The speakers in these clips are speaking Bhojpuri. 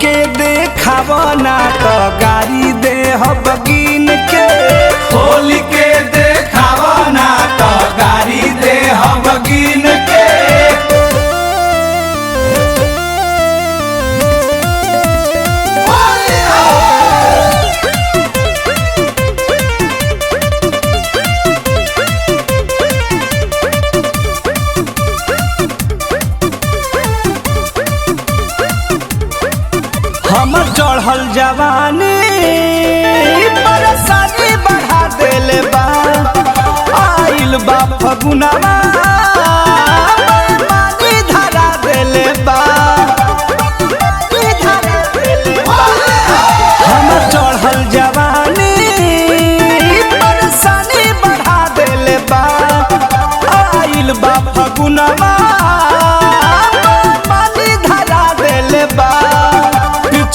के देखावना तो गाड़ी दे बगिन के। खोल के देखावना तो गाड़ी दे बगिन के। हमर चढ़ल जवानी परेशानी बढ़ा देले बा। आइल बा फगुनवा मानी धरा देले बा। हमर चढ़ल जवानी परेशानी बढ़ा देले बा। आइल बा फगुनवा मानी धरा देले बा।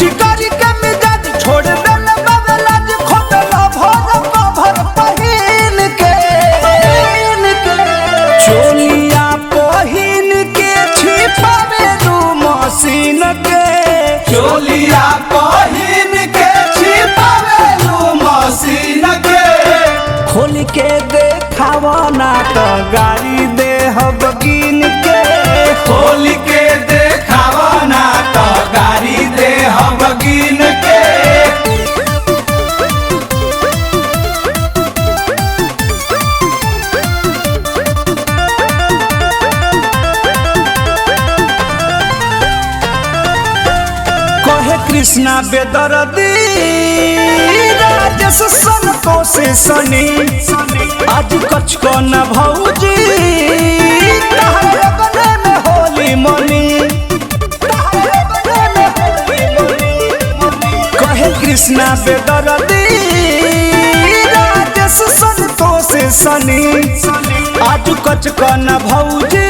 चिकारी के मिजाज छोड़ देले बबलाज खोटला भर पहिन के। चोलिया पहिन के छिपावे दू मशीन के। चोलिया पहिन के छिपावे दू मशीन के। खोल के देखावना तो गाड़ी दे बगिन के। खोल के देखावना तो गाड़ी दे बगिन के। कहे कृष्णा बेदर्दी राजेश संतोष सनी आज कछ को न भौजी तहरे बने में होली मनी। कहे कृष्णा बेदर्दी राजेश संतोष सनी आज कछ को न भौजी